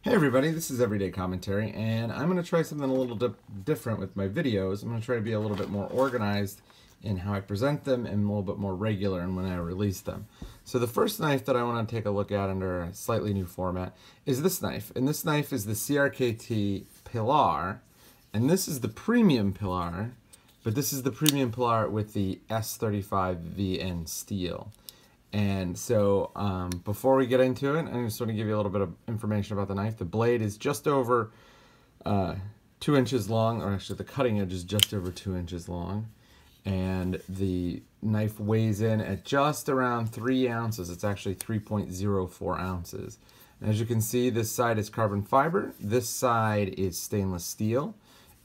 Hey everybody, this is Everyday Commentary, and I'm going to try something a little different with my videos. I'm going to try to be a little bit more organized in how I present them and a little bit more regular in when I release them. So the first knife that I want to take a look at under a slightly new format is this knife. And this knife is the CRKT Pilar, and this is the premium Pilar, but this is the premium Pilar with the S35VN steel. And so before we get into it, I just want to give you a little bit of information about the knife. The blade is just over 2 inches long, or actually the cutting edge is just over 2 inches long. And the knife weighs in at just around 3 ounces. It's actually 3.04 ounces. And as you can see, this side is carbon fiber, this side is stainless steel,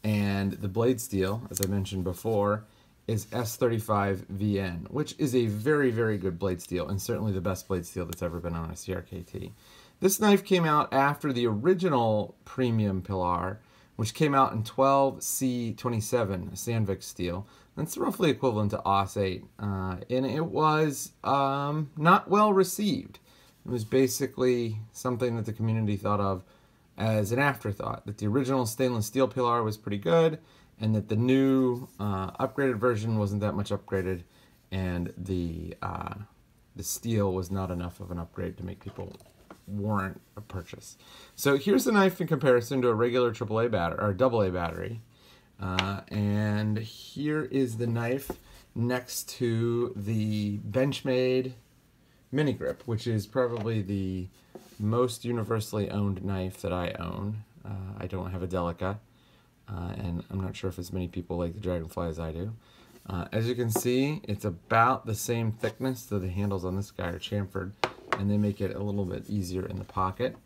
and the blade steel, as I mentioned before, is S35VN, which is a very, very good blade steel, and certainly the best blade steel that's ever been on a CRKT. This knife came out after the original premium Pilar, which came out in 12C27 Sandvik steel. That's roughly equivalent to AUS 8, and it was not well received. It was basically something that the community thought of as an afterthought, that the original stainless steel Pilar was pretty good, and that the new upgraded version wasn't that much upgraded, and the steel was not enough of an upgrade to make people warrant a purchase. So here's the knife in comparison to a regular AAA battery or AA battery, and here is the knife next to the Benchmade mini grip, which is probably the most universally owned knife that I own. I don't have a Delica. And I'm not sure if as many people like the Dragonfly as I do. As you can see, it's about the same thickness, so the handles on this guy are chamfered, and they make it a little bit easier in the pocket.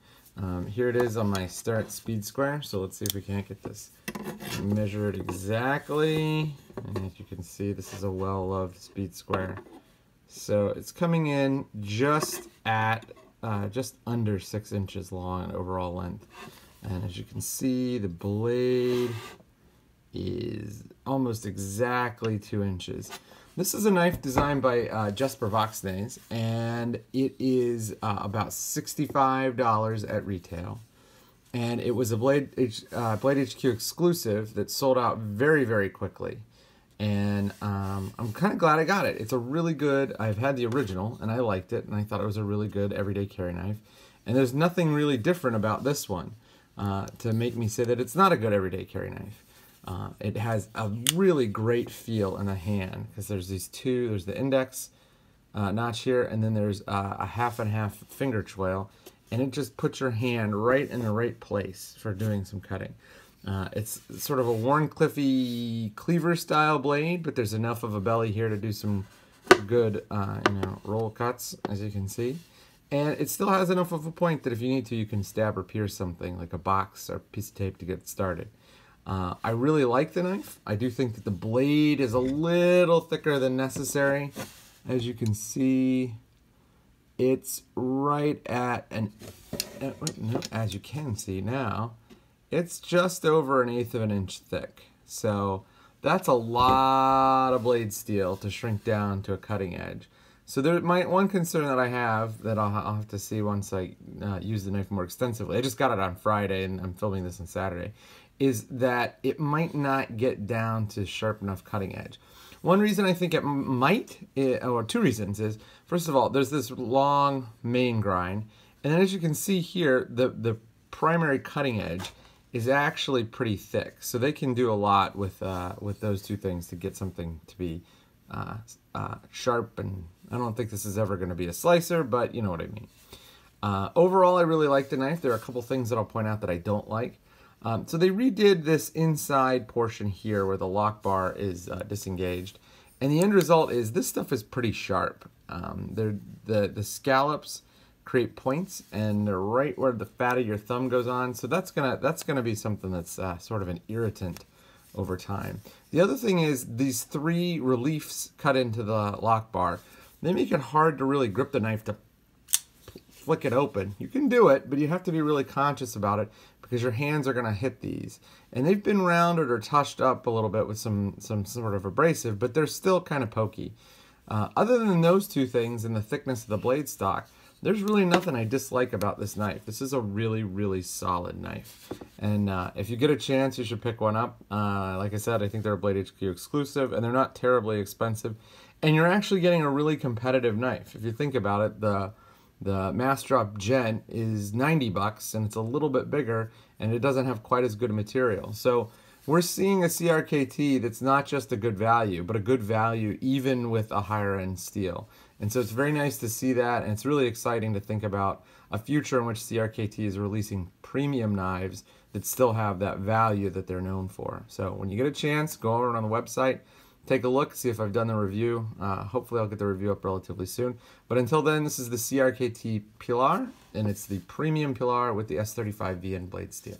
Here it is on my Start Speed Square, so let's see if we can't get this measured exactly. And as you can see, this is a well-loved Speed Square. So it's coming in just at just under 6 inches long in overall length. And as you can see, the blade is almost exactly 2 inches. This is a knife designed by Jesper Voxnaes, and it is about $65 at retail. And it was a Blade HQ exclusive that sold out very, very quickly. And I'm kind of glad I got it. It's a really good, I've had the original, and I liked it, and I thought it was a really good everyday carry knife. And there's nothing really different about this one to make me say that it's not a good everyday carry knife. It has a really great feel in the hand, because there's these two, there's the index notch here, and then there's a half and half finger choil, and it just puts your hand right in the right place for doing some cutting. It's sort of a Warncliffey cleaver style blade, but there's enough of a belly here to do some good roll cuts, as you can see. And it still has enough of a point that if you need to, you can stab or pierce something like a box or piece of tape to get started. I really like the knife. I do think that the blade is a little thicker than necessary. As you can see, it's right at as you can see now, it's just over 1/8 of an inch thick. So that's a lot of blade steel to shrink down to a cutting edge. So one concern that I have that I'll have to see once I use the knife more extensively, I just got it on Friday and I'm filming this on Saturday, is that it might not get down to sharp enough cutting edge. One reason I think it might, or two reasons, is first of all, there's this long main grind, and then as you can see here, the primary cutting edge is actually pretty thick. So they can do a lot with those two things to get something to be sharp, and I don't think this is ever going to be a slicer, but you know what I mean. Overall, I really like the knife. There are a couple things that I'll point out that I don't like. So they redid this inside portion here where the lock bar is disengaged, and the end result is this stuff is pretty sharp. The scallops create points, and they're right where the fat of your thumb goes on, so that's gonna be something that's sort of an irritant over time. The other thing is these 3 reliefs cut into the lock bar. They make it hard to really grip the knife to flick it open. You can do it, but you have to be really conscious about it because your hands are going to hit these. And they've been rounded or touched up a little bit with some sort of abrasive, but they're still kind of pokey. Other than those two things and the thickness of the blade stock, there's really nothing I dislike about this knife. This is a really, really solid knife. And if you get a chance, you should pick one up. Like I said, I think they're a Blade HQ exclusive, and they're not terribly expensive. And you're actually getting a really competitive knife. If you think about it, the Mass Drop Gent is 90 bucks, and it's a little bit bigger, and it doesn't have quite as good a material. So we're seeing a CRKT that's not just a good value, but a good value even with a higher end steel. And so it's very nice to see that, and it's really exciting to think about a future in which CRKT is releasing premium knives that still have that value that they're known for. So when you get a chance, go over on the website, take a look, see if I've done the review. Hopefully I'll get the review up relatively soon. But until then, this is the CRKT Pilar, and it's the premium Pilar with the S35VN blade steel.